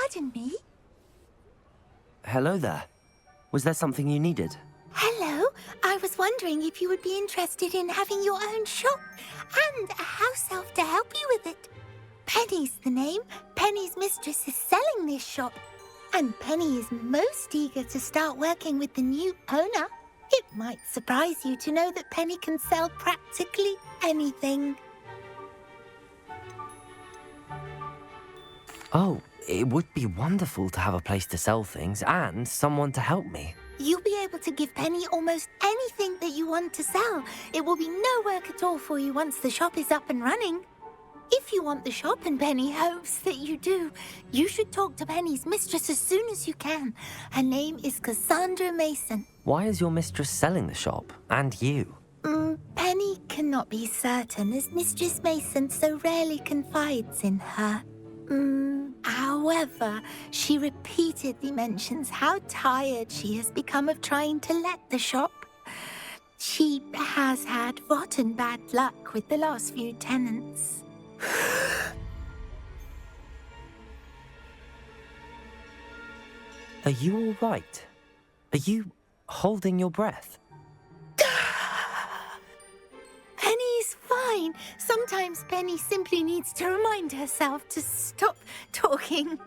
Pardon me? Hello there. Was there something you needed? Hello. I was wondering if you would be interested in having your own shop and a house elf to help you with it. Penny's the name. Penny's mistress is selling this shop. And Penny is most eager to start working with the new owner. It might surprise you to know that Penny can sell practically anything. Oh, it would be wonderful to have a place to sell things and someone to help me. You'll be able to give Penny almost anything that you want to sell. It will be no work at all for you once the shop is up and running. If you want the shop, and Penny hopes that you do, you should talk to Penny's mistress as soon as you can. Her name is Cassandra Mason. Why is your mistress selling the shop? And you? Penny cannot be certain, as Mistress Mason so rarely confides in her. However, she repeatedly mentions how tired she has become of trying to let the shop. She has had rotten bad luck with the last few tenants. Are you all right? Are you holding your breath? Penny's fine. Sometimes Penny simply needs to remind herself to stop talking.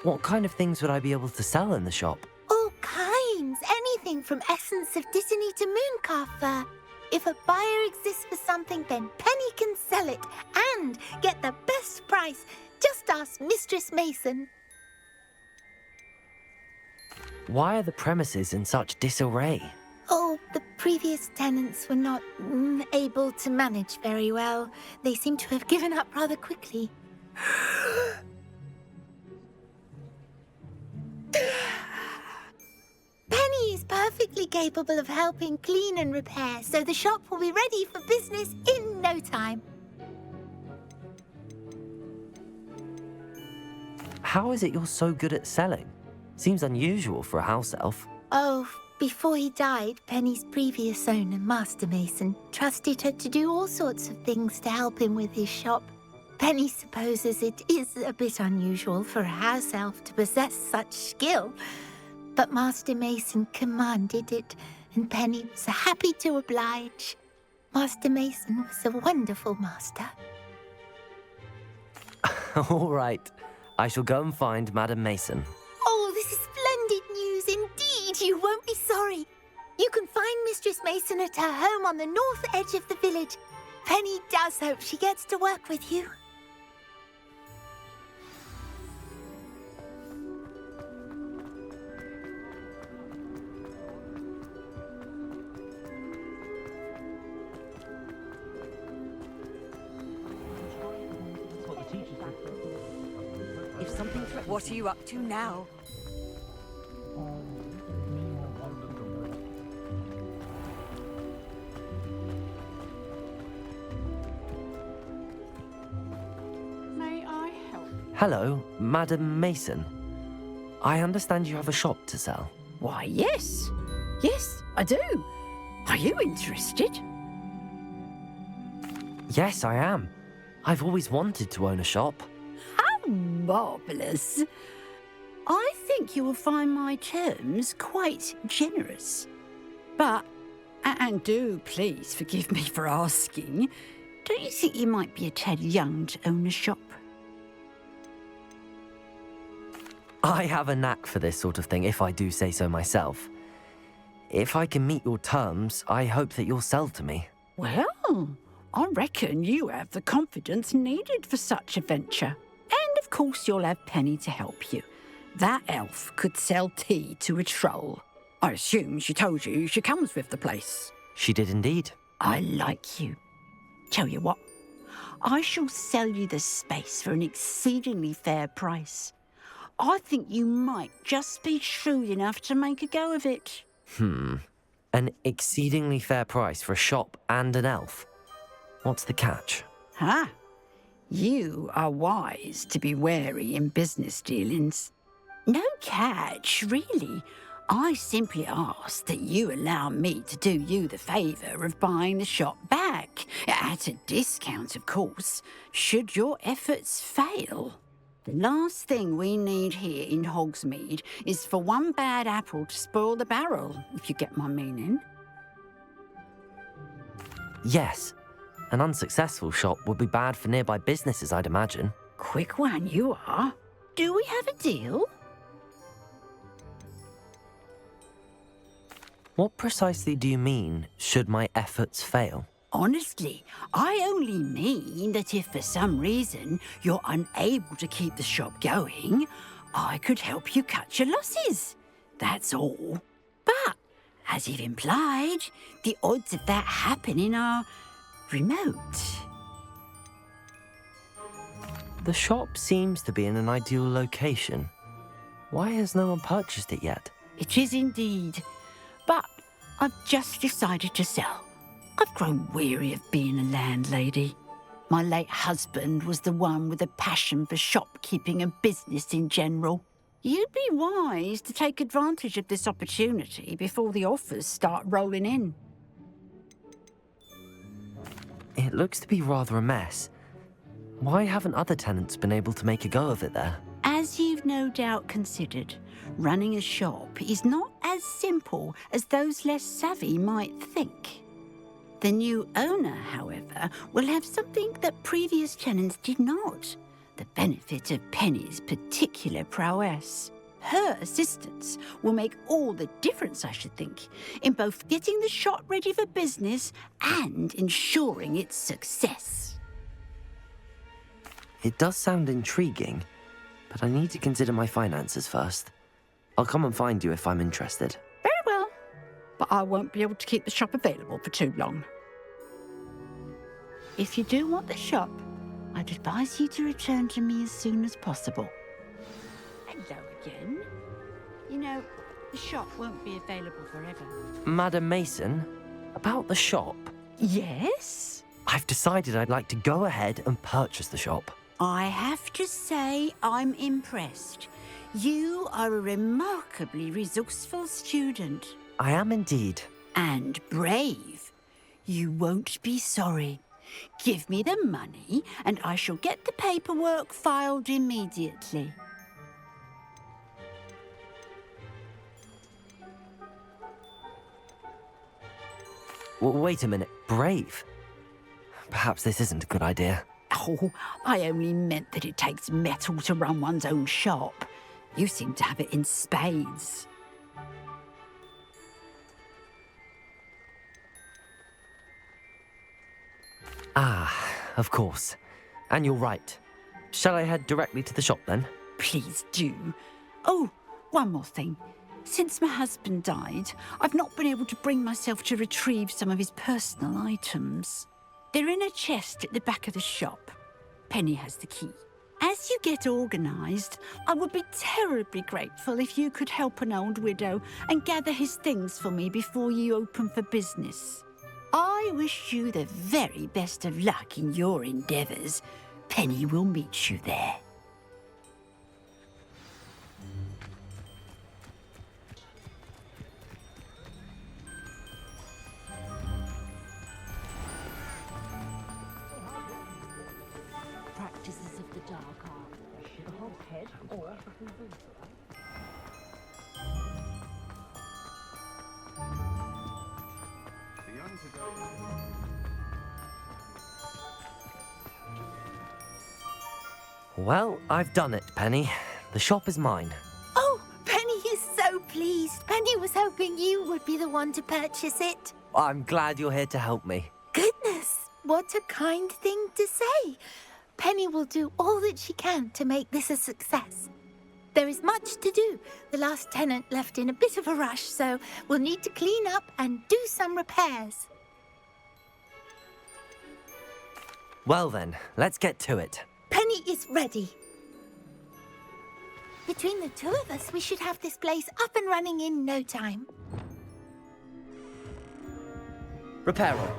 What kind of things would I be able to sell in the shop? All kinds. Anything from essence of Dittany to Mooncalf fur. If a buyer exists for something, then Penny can sell it and get the best price. Just ask Mistress Mason. Why are the premises in such disarray? Oh, the previous tenants were not able to manage very well. They seem to have given up rather quickly. Penny is perfectly capable of helping clean and repair, so the shop will be ready for business in no time. How is it you're so good at selling? Seems unusual for a house elf. Oh, before he died, Penny's previous owner, Master Mason, trusted her to do all sorts of things to help him with his shop. Penny supposes it is a bit unusual for a house elf to possess such skill, but Master Mason commanded it, and Penny was happy to oblige. Master Mason was a wonderful master. All right. I shall go and find Madam Mason. Oh, this is splendid news indeed. You won't be sorry. You can find Mistress Mason at her home on the north edge of the village. Penny does hope she gets to work with you. What are you up to now? May I help? Hello, Madam Mason. I understand you have a shop to sell. Why, yes. Yes, I do. Are you interested? Yes, I am. I've always wanted to own a shop. Marvellous. I think you will find my terms quite generous. But, and do please forgive me for asking, don't you think you might be a tad young to own a shop? I have a knack for this sort of thing, if I do say so myself. If I can meet your terms, I hope that you'll sell to me. Well, I reckon you have the confidence needed for such a venture. And of course you'll have Penny to help you. That elf could sell tea to a troll. I assume she told you she comes with the place. She did indeed. I like you. Tell you what, I shall sell you the space for an exceedingly fair price. I think you might just be shrewd enough to make a go of it. An exceedingly fair price for a shop and an elf. What's the catch? Huh? You are wise to be wary in business dealings. No catch, really. I simply ask that you allow me to do you the favour of buying the shop back, at a discount, of course, should your efforts fail. The last thing we need here in Hogsmeade is for one bad apple to spoil the barrel, if you get my meaning. Yes, an unsuccessful shop would be bad for nearby businesses, I'd imagine. Quick one you are. Do we have a deal? What precisely do you mean, should my efforts fail? Honestly, I only mean that if for some reason you're unable to keep the shop going, I could help you cut your losses. That's all. But, as you've implied, the odds of that happening are remote. The shop seems to be in an ideal location. Why has no one purchased it yet? It is indeed. But I've just decided to sell. I've grown weary of being a landlady. My late husband was the one with a passion for shopkeeping and business in general. You'd be wise to take advantage of this opportunity before the offers start rolling in. It looks to be rather a mess. Why haven't other tenants been able to make a go of it there? As you've no doubt considered, running a shop is not as simple as those less savvy might think. The new owner, however, will have something that previous tenants did not, the benefit of Penny's particular prowess. Her assistance will make all the difference, I should think, in both getting the shop ready for business and ensuring its success. It does sound intriguing, but I need to consider my finances first. I'll come and find you if I'm interested. Very well, but I won't be able to keep the shop available for too long. If you do want the shop, I'd advise you to return to me as soon as possible. Hello again. You know, the shop won't be available forever. Madam Mason, about the shop. Yes? I've decided I'd like to go ahead and purchase the shop. I have to say I'm impressed. You are a remarkably resourceful student. I am indeed. And brave. You won't be sorry. Give me the money, and I shall get the paperwork filed immediately. Wait a minute, brave? Perhaps this isn't a good idea. Oh, I only meant that it takes metal to run one's own shop. You seem to have it in spades. Ah, of course. And you're right. Shall I head directly to the shop then? Please do. Oh, one more thing. Since my husband died, I've not been able to bring myself to retrieve some of his personal items. They're in a chest at the back of the shop. Penny has the key. As you get organised, I would be terribly grateful if you could help an old widow and gather his things for me before you open for business. I wish you the very best of luck in your endeavours. Penny will meet you there. Practices of the dark art. The Hoghead or Well, I've done it, Penny. The shop is mine. Oh, Penny is so pleased. Penny was hoping you would be the one to purchase it. I'm glad you're here to help me. Goodness, what a kind thing to say. Penny will do all that she can to make this a success. There is much to do. The last tenant left in a bit of a rush, so we'll need to clean up and do some repairs. Well then, let's get to it. Penny is ready. Between the two of us, we should have this place up and running in no time. Reparo.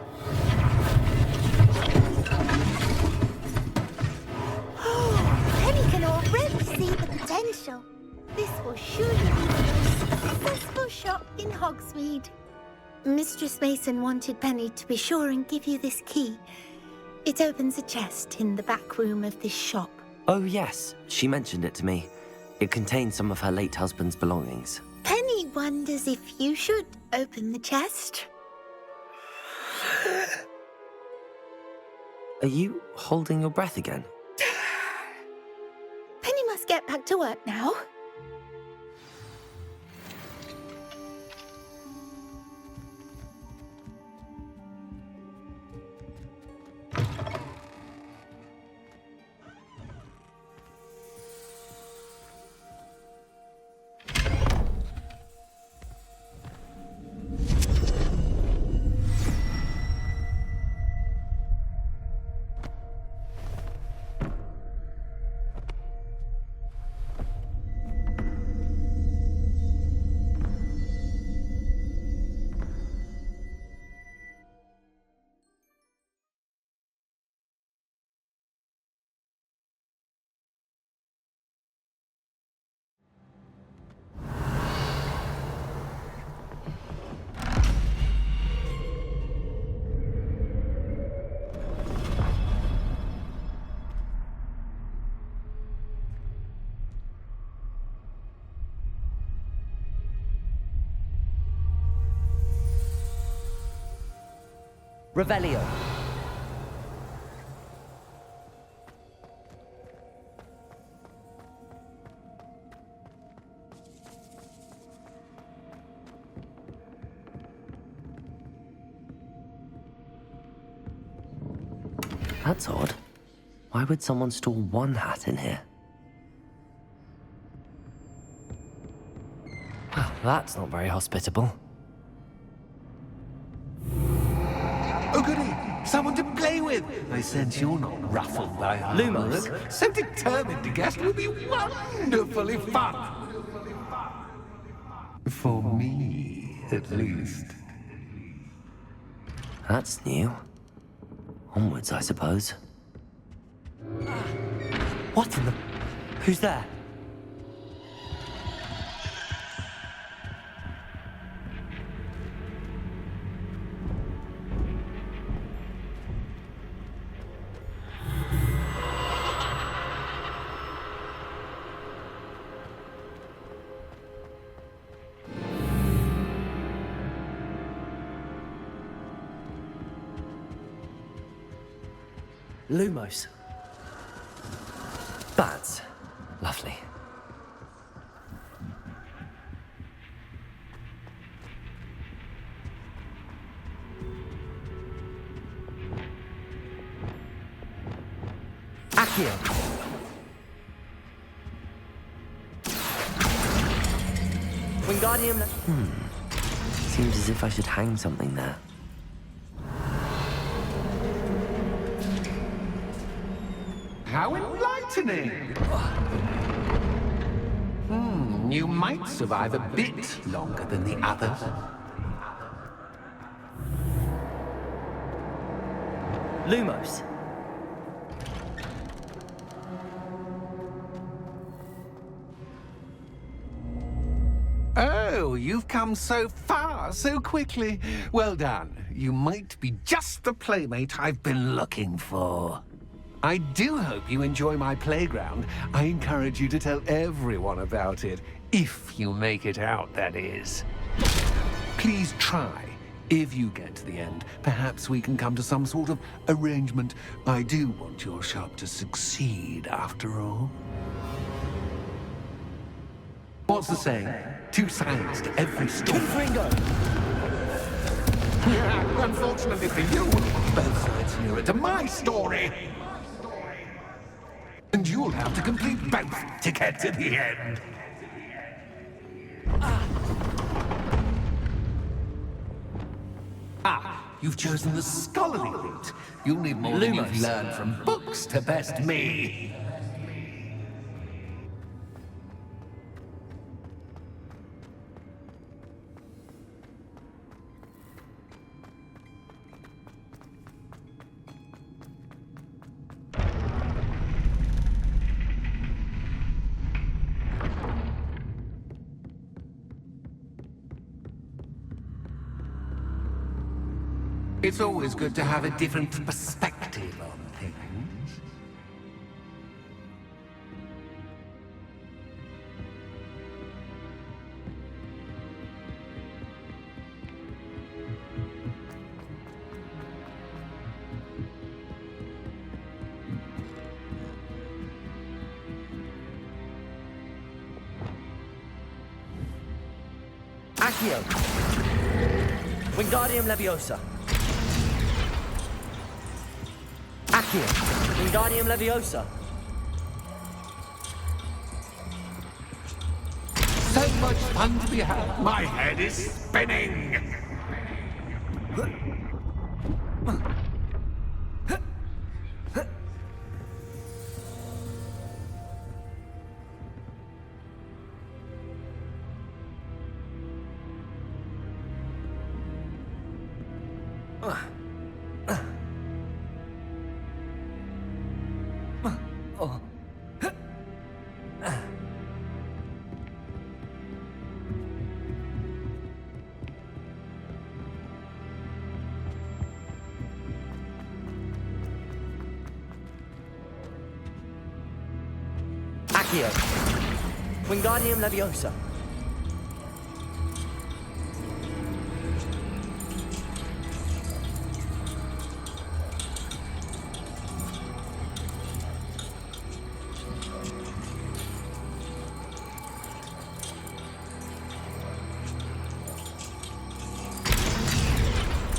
Penny can already see the potential. This will surely be the most successful shop in Hogsmeade. Mistress Mason wanted Penny to be sure and give you this key. It opens a chest in the back room of this shop. Oh, yes. She mentioned it to me. It contains some of her late husband's belongings. Penny wonders if you should open the chest. Are you holding your breath again? Penny must get back to work now. Revelio. That's odd. Why would someone store one hat in here? Well, that's not very hospitable. Oh, goody! Someone to play with! I sense you're not ruffled by our Lumos. work. So determined to guest will be wonderfully fun! For me, at least. That's new. Onwards, I suppose. What in the... Who's there? Lumos. Bats. Lovely. Accio. Wingardium. Seems as if I should hang something there. How enlightening! You might survive a bit longer than the others. Lumos. Oh, you've come so far so quickly. Well done. You might be just the playmate I've been looking for. I do hope you enjoy my playground. I encourage you to tell everyone about it. If you make it out, that is. Please try. If you get to the end, perhaps we can come to some sort of arrangement. I do want your shop to succeed, after all. What's the saying? Two sides to every story. Ringo! Unfortunately for you, both sides hear it to my story. And you'll have to complete both to get to the end. You've chosen the scholarly route. You'll need more than you've Lumos. learned from books to best me. It's always good to have a different perspective on things. Accio! Wingardium Leviosa! Accio! Wingardium Leviosa! So much fun to be had. My head is spinning. Accio! Wingardium Leviosa!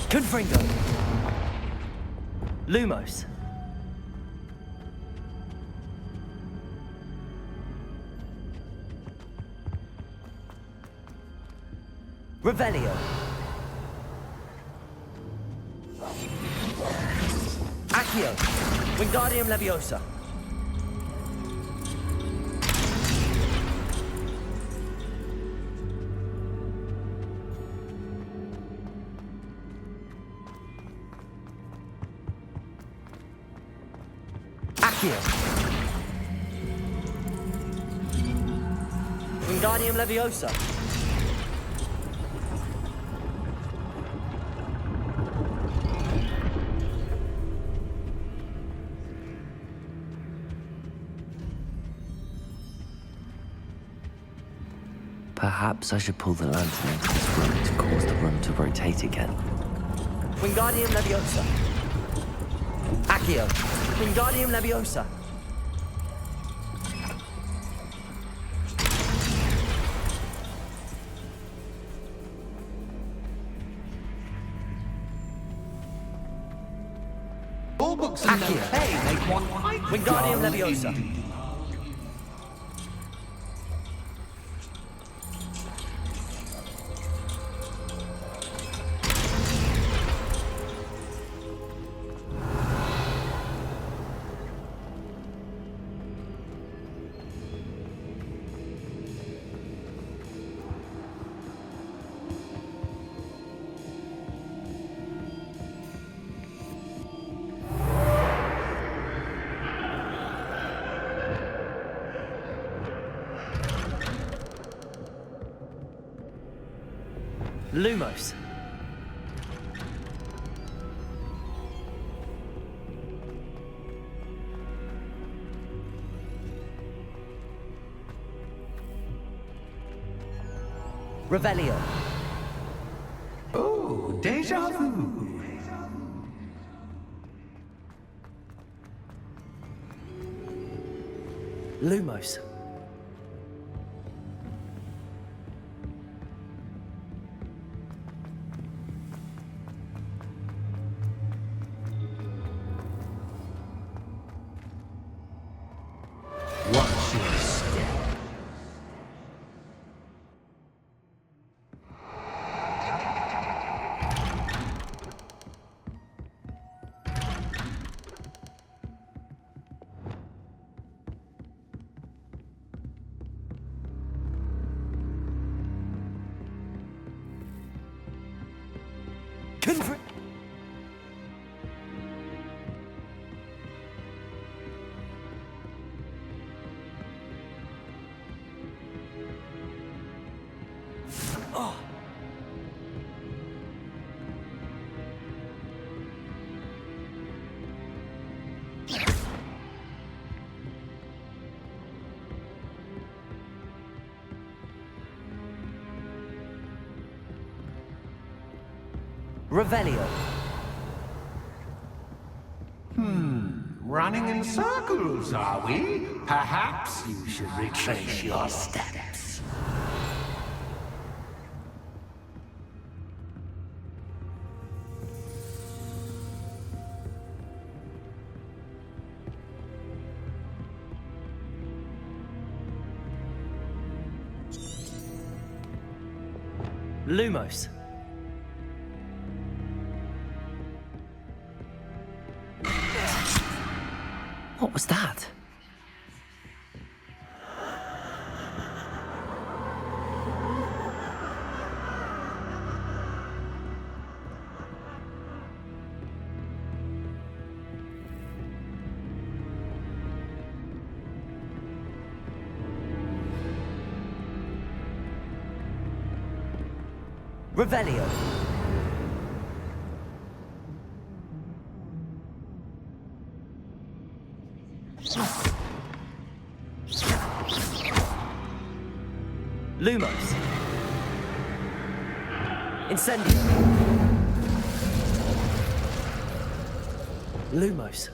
Confringo! Lumos! Revelio! Accio! Wingardium Leviosa! Accio! Wingardium Leviosa! Perhaps I should pull the lantern into this room to cause the room to rotate again. Wingardium Leviosa! Accio! Wingardium Leviosa! All books and no play make one quite Wingardium dull Leviosa! indeed. Lumos! Revelio! Oh, déjà vu. Lumos! Watch your step. Confr- Revelio. Running in circles, are we? Perhaps you should retrace your steps. Lumos. What was that? Revelio. Lumos. Incendio. Lumos.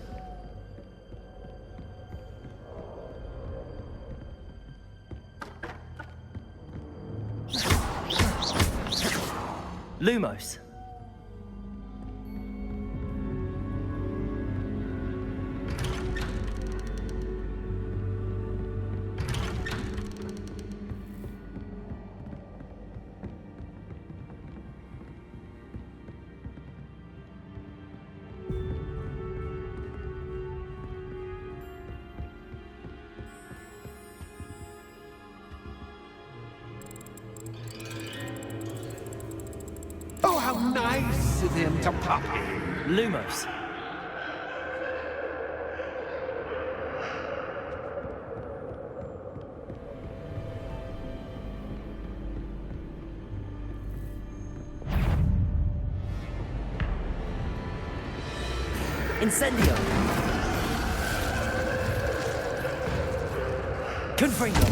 Lumos. Oh, how nice of him to pop in. Lumos. Incendio. Confringo.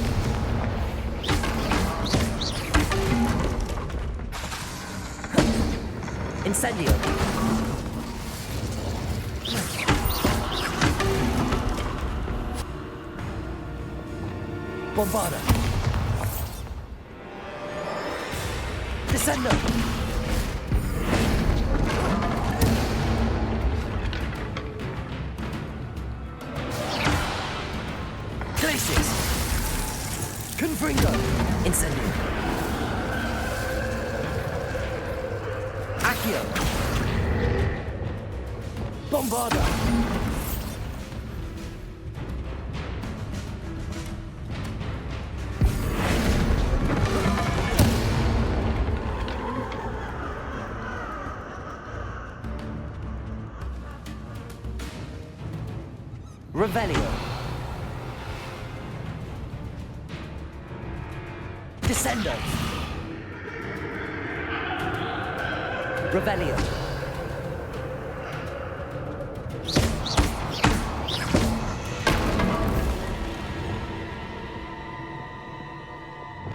Incendio. Bombarda. Descendo. Glacius. Confringo. Incendio. Accio. Bombarda. Revelio. Descendo. Revelio.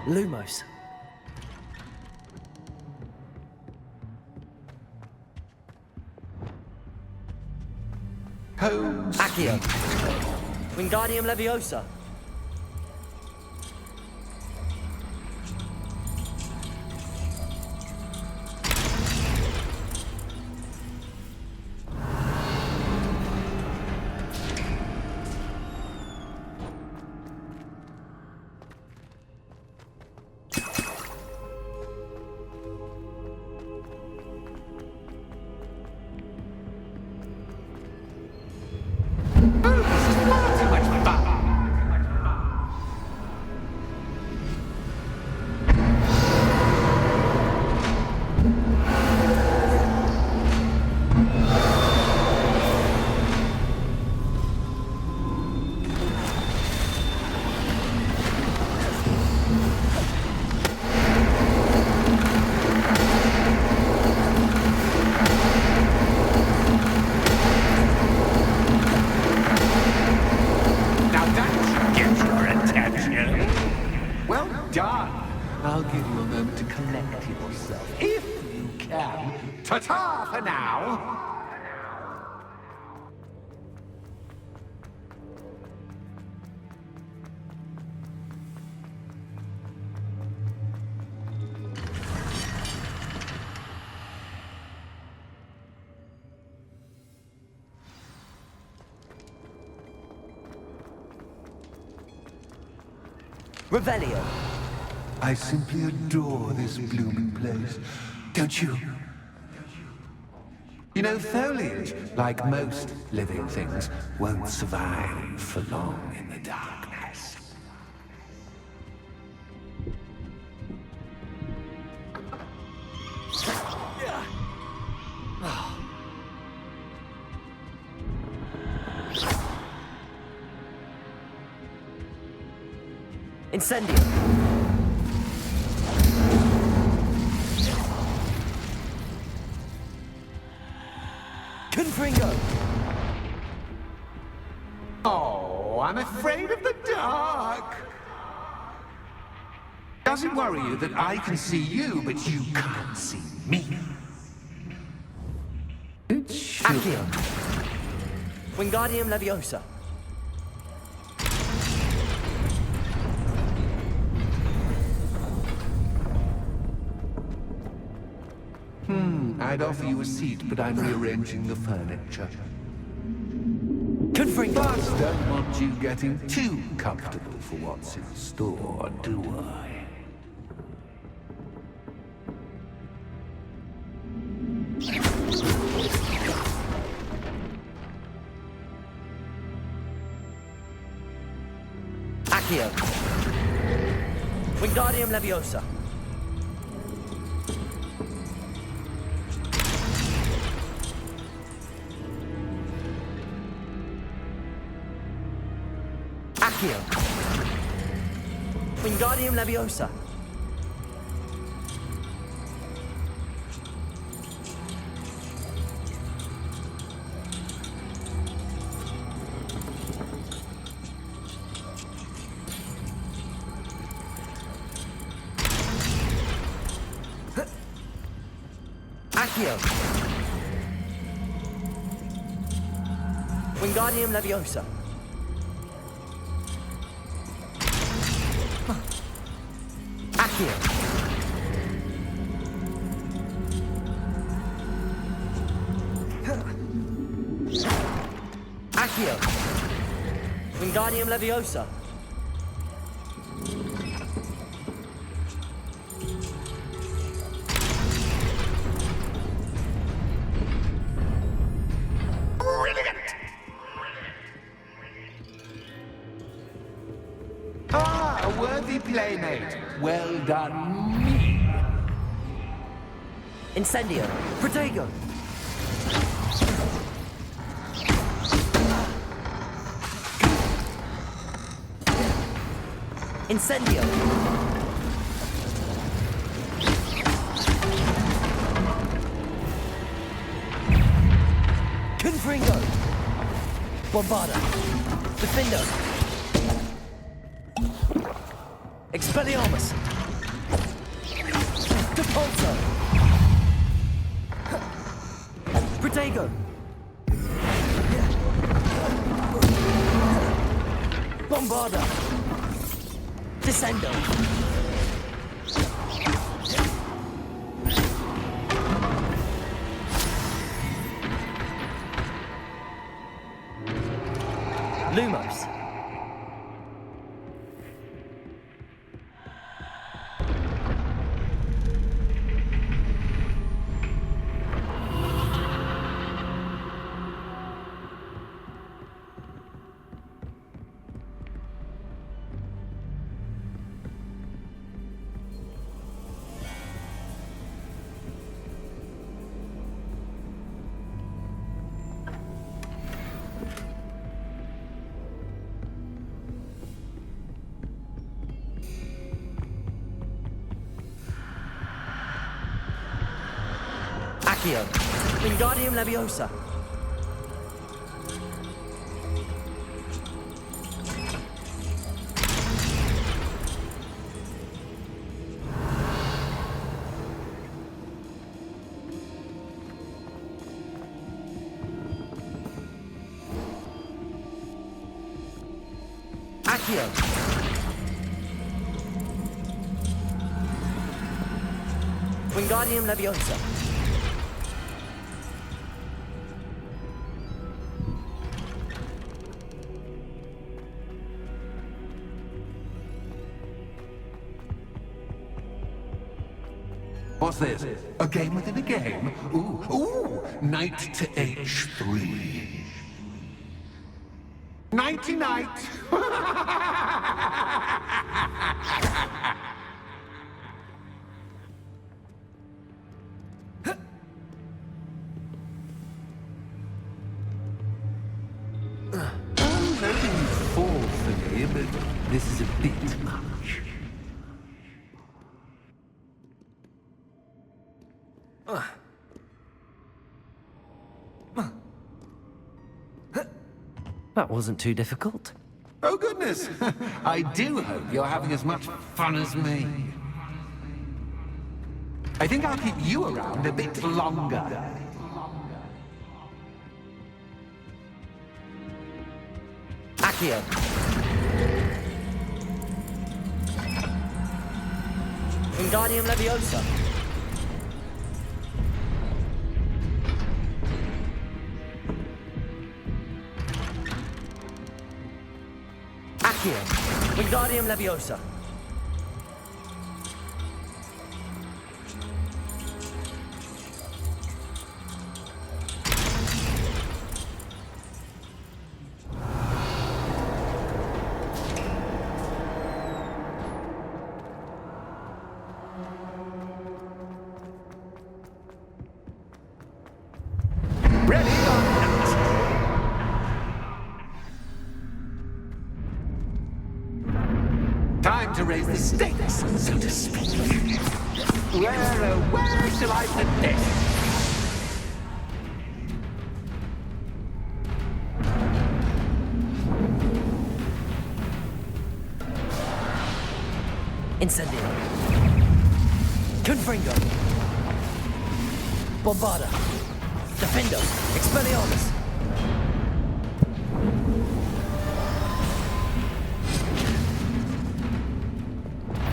Lumos. Home Accio. Wingardium Leviosa. Too much fun. Ta-ta for now! Revelio. I simply adore this blooming place. Don't you? You know, foliage, like most living things, won't survive for long in the darkness. Incendio. Confringo. Oh, I'm afraid of the dark. Does it worry you that I can see you, but you can't see me? Accio. Wingardium Leviosa. I'd offer you a seat, but I'm rearranging the furniture. Confringo. But don't want you getting too comfortable for what's in store, do I? Accio. Wingardium Leviosa. Accio. Wingardium Leviosa. Accio. Wingardium Leviosa. Accio. Accio. Wingardium Leviosa. Ah, a worthy playmate. Well done, me. Incendio. Protego. Incendio. Confringo. Bombarda. Defendo. Expelliarmus. Depulso. Protego. Bombarda. Descendo. Lumos. Accio. Wingardium Leviosa. Accio. Wingardium Leviosa. What's this? A game within a game? Ooh, knight to h3. Nighty-night! I'm hoping you fall for me, but this is a bit much. That wasn't too difficult. Oh, goodness! I do hope you're having as much fun as me. I think I'll keep you around a bit longer. Accio. Wingardium Leviosa. Accio. Wingardium Leviosa. Ready or not? Time to raise the stakes, so to speak. Where shall I put this? Incendio. Confringo. Bombarda. Defendo. Expelliarmus.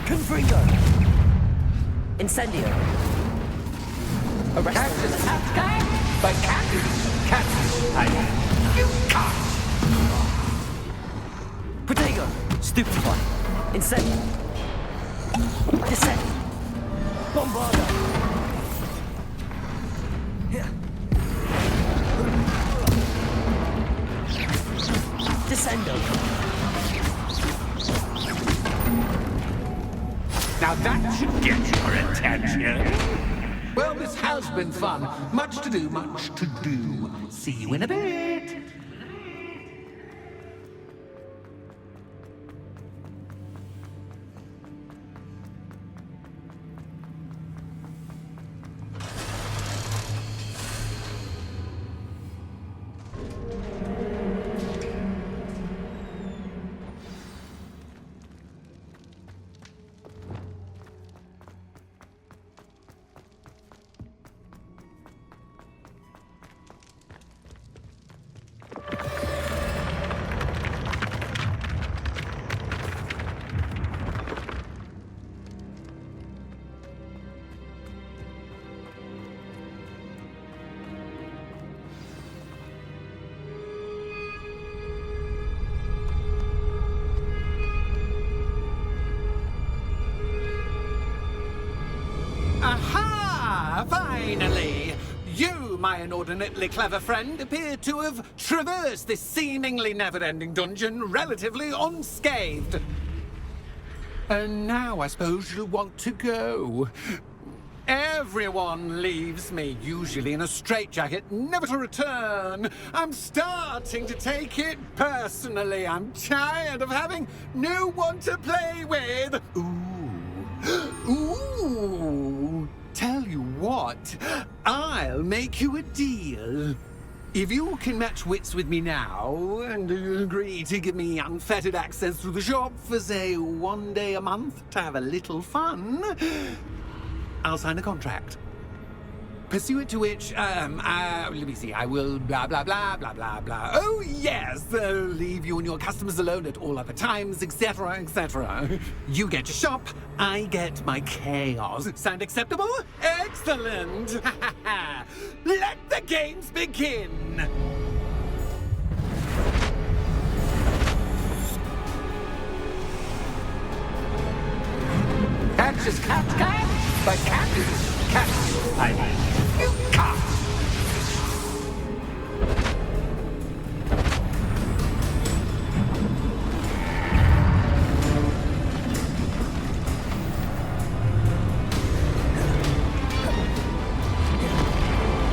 Confringo. Incendio. Arresto. But you can't. Protego. Stupefy. Incendio. Descent. Bombarda. Descendo. Now that should get your attention. Well, this has been fun. Much to do, much to do. See you in a bit. Aha! Finally! You, my inordinately clever friend, appear to have traversed this seemingly never-ending dungeon relatively unscathed. And now I suppose you'll want to go. Everyone leaves me, usually in a straitjacket, never to return. I'm starting to take it personally. I'm tired of having no one to play with. Ooh. Tell you what, I'll make you a deal. If you can match wits with me now and agree to give me unfettered access to the shop for, say, 1 day a month to have a little fun, I'll sign a contract. pursuant to which, let me see, I will blah, blah, blah, blah, blah, blah. Oh, yes, leave you and your customers alone at all other times, etc., etc. You get to shop, I get my chaos. Sound acceptable? Excellent! Let the games begin! Catch is cat, but cat is cat. I mean, you can't.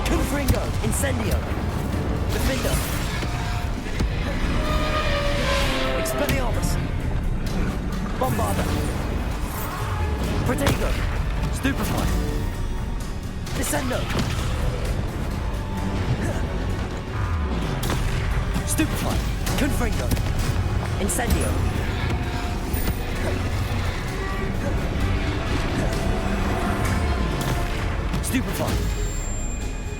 Confringo, Incendio, Defender, Expelliarmus, Bombarda, Protego, Stupefy, Descendo, Stupefy, Confringo, Incendio, Stupefy,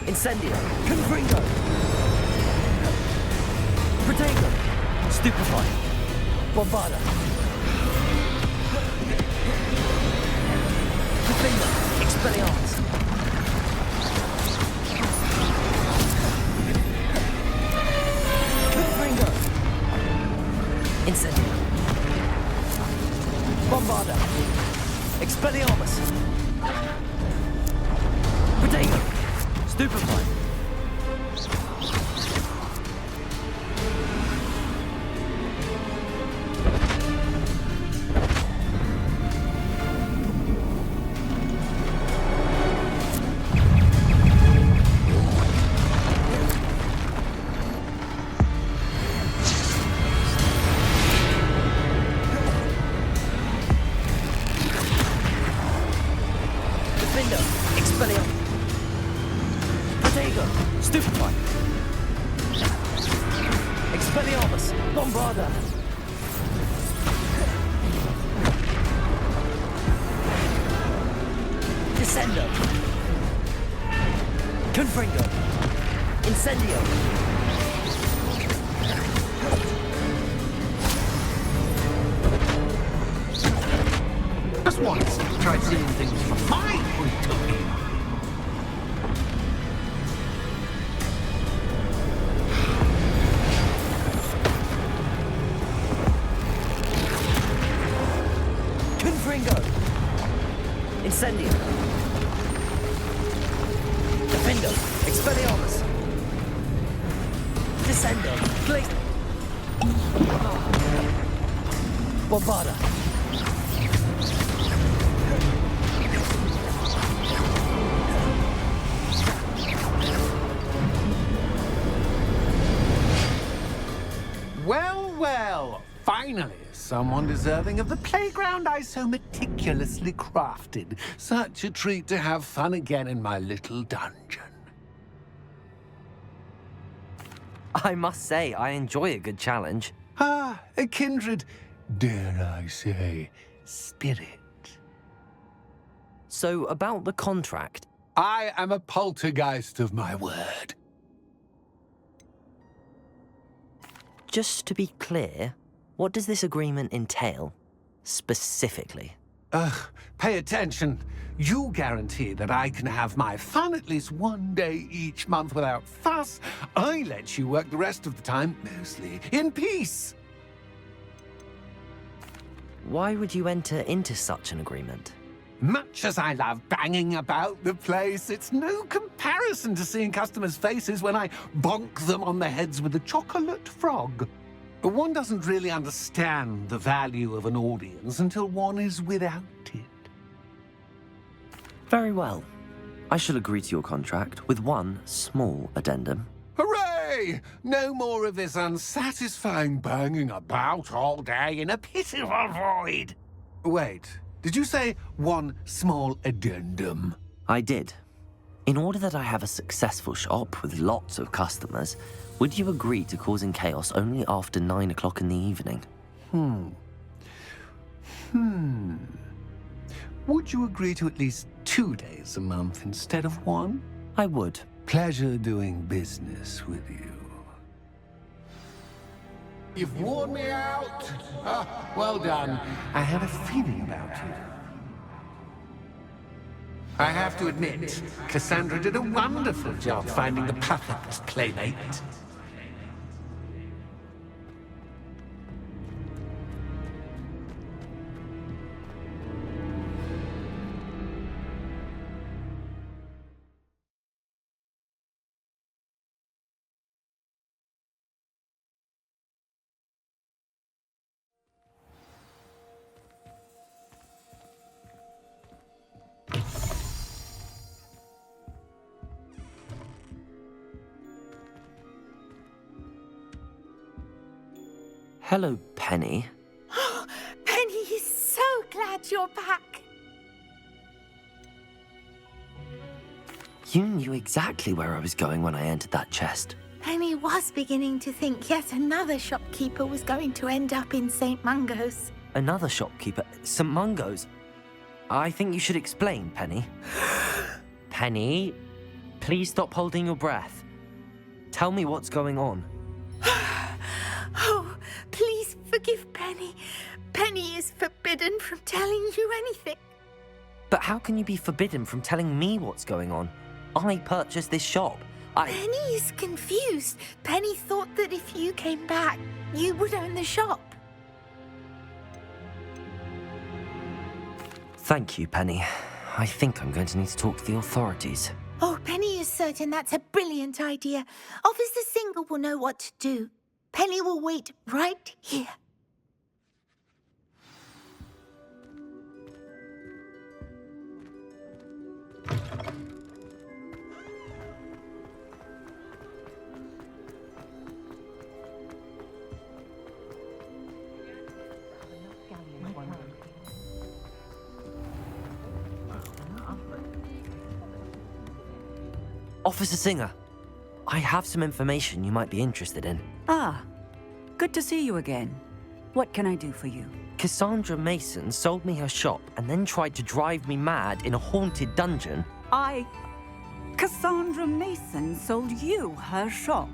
Incendio, Confringo, Protego, Stupefy, Bombarda, Defender, Expelliarmus, Confringo, Incendio, Bombarda, Expelliarmus, Protego, Stupefy. Defender, Expelliarmus, Protego, Stupefy, Expelliarmus, Bombarda, Descendo, Confringo, Incendio, Just once, try seeing things from my point of view. Confringo, Incendio, Defendo, Expelliarmus, Descendo, Glaze, Bombarda, Well, well, finally, someone deserving of the playground I so meticulously crafted. Such a treat to have fun again in my little dungeon. I must say, I enjoy a good challenge. Ah, a kindred, dare I say, spirit. So, about the contract, I am a poltergeist of my word. just to be clear, what does this agreement entail, specifically? Pay attention. You guarantee that I can have my fun at least one day each month without fuss. I let you work the rest of the time, mostly in peace. Why would you enter into such an agreement? Much as I love banging about the place, it's no comparison to seeing customers' faces when I bonk them on the heads with a chocolate frog. One doesn't really understand the value of an audience until one is without it. Very well. I shall agree to your contract with one small addendum. Hooray! No more of this unsatisfying banging about all day in a pitiful void. Wait, did you say one small addendum? I did. In order that I have a successful shop with lots of customers, would you agree to causing chaos only after 9 o'clock in the evening? Would you agree to at least 2 days a month instead of one? I would. Pleasure doing business with you. You've worn me out. Ah, well done. I had a feeling about you. I have to admit, Cassandra did a wonderful job finding the perfect playmate. Hello, Penny. Penny is so glad you're back. You knew exactly where I was going when I entered that chest. Penny was beginning to think yet another shopkeeper was going to end up in St. Mungo's. Another shopkeeper, St. Mungo's. I think you should explain, Penny. Penny, please stop holding your breath. Tell me what's going on. Oh, please forgive Penny. Penny is forbidden from telling you anything. But how can you be forbidden from telling me what's going on? I purchased this shop. Penny is confused. Penny thought that if you came back, you would own the shop. Thank you, Penny. I think I'm going to need to talk to the authorities. Oh, Penny is certain that's a brilliant idea. Officer Singer will know what to do. Penny will wait right here. Officer Singer, I have some information you might be interested in. Ah, good to see you again. What can I do for you? Cassandra Mason sold me her shop and then tried to drive me mad in a haunted dungeon. Cassandra Mason sold you her shop.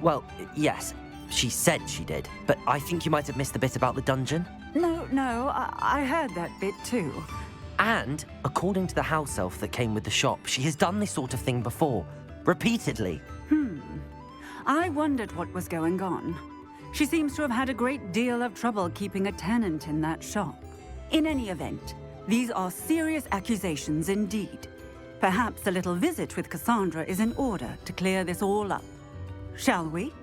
Well, yes, she said she did, but I think you might have missed the bit about the dungeon. No, I heard that bit too. And, according to the house elf that came with the shop, she has done this sort of thing before, repeatedly. I wondered what was going on. She seems to have had a great deal of trouble keeping a tenant in that shop. In any event, these are serious accusations indeed. Perhaps a little visit with Cassandra is in order to clear this all up. Shall we?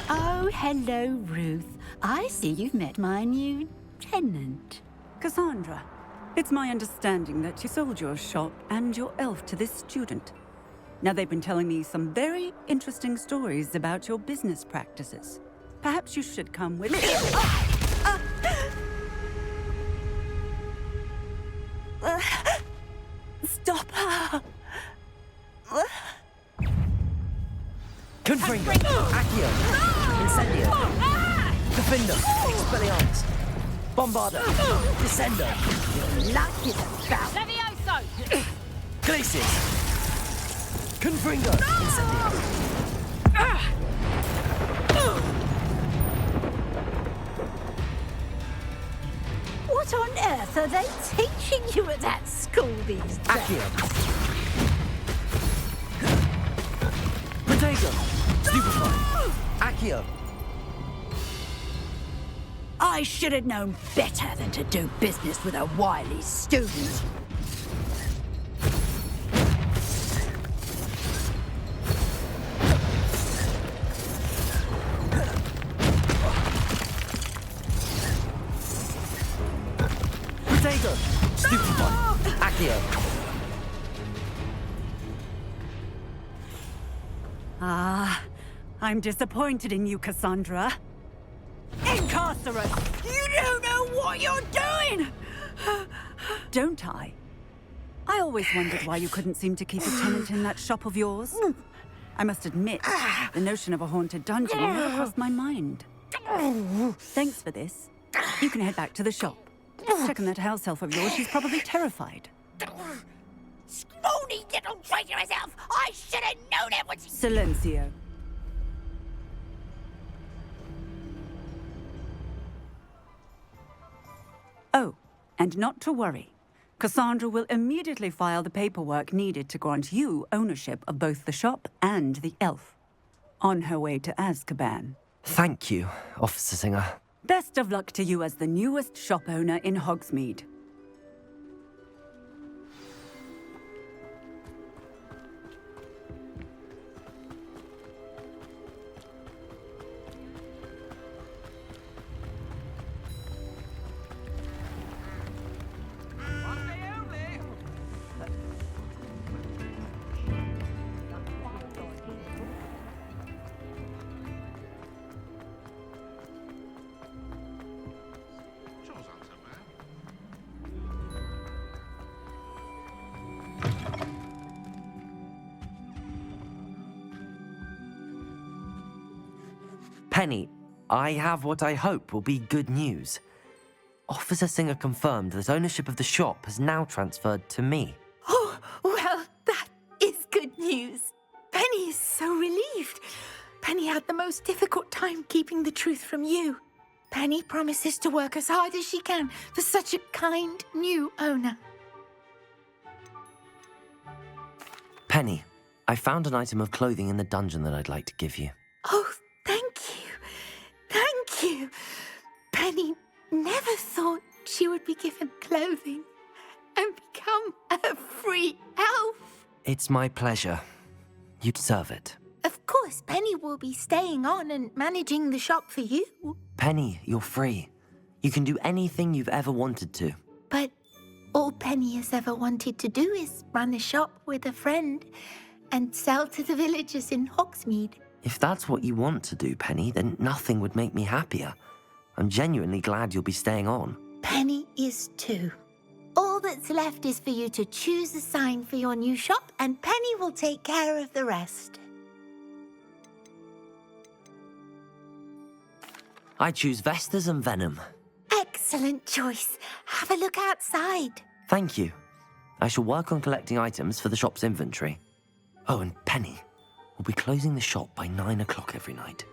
Oh, hello, Ruth. I see you've met my new tenant. Cassandra, it's my understanding that you sold your shop and your elf to this student. Now, they've been telling me some very interesting stories about your business practices. Perhaps you should come with me. Stop her! Confringo! Accio! Incendio! Defender! Expelliarmus! Bombarda! Descender! Luck is about... Levioso! Glacius! Confringo! Incendio! What on earth are they teaching you at that school these days? Accio! Protego! Stupefy! Accio! I should have known better than to do business with a wily student. Protego! Stupefy! Accio! I'm disappointed in you, Cassandra. Incarcerate! You don't know what you're doing! Don't I? I always wondered why you couldn't seem to keep a tenant in that shop of yours. I must admit, the notion of a haunted dungeon never crossed my mind. Thanks for this. You can head back to the shop. Check on that house elf of yours, she's probably terrified. Scrawny little traitorous elf! I should have known it was... Silencio. Oh, and not to worry. Cassandra will immediately file the paperwork needed to grant you ownership of both the shop and the elf. On her way to Azkaban. Thank you, Officer Singer. Best of luck to you as the newest shop owner in Hogsmeade. Penny, I have what I hope will be good news. Officer Singer confirmed that ownership of the shop has now transferred to me. Oh, well, that is good news. Penny is so relieved. Penny had the most difficult time keeping the truth from you. Penny promises to work as hard as she can for such a kind new owner. Penny, I found an item of clothing in the dungeon that I'd like to give you. Oh, thank you. Thank you. Penny never thought she would be given clothing and become a free elf. It's my pleasure. You deserve it. Of course, Penny will be staying on and managing the shop for you. Penny, you're free. You can do anything you've ever wanted to. But all Penny has ever wanted to do is run a shop with a friend and sell to the villagers in Hogsmeade. If that's what you want to do, Penny, then nothing would make me happier. I'm genuinely glad you'll be staying on. Penny is too. All that's left is for you to choose a sign for your new shop, and Penny will take care of the rest. I choose Vestas and Venom. Excellent choice. Have a look outside. Thank you. I shall work on collecting items for the shop's inventory. Oh, and Penny, we'll be closing the shop by 9 o'clock every night.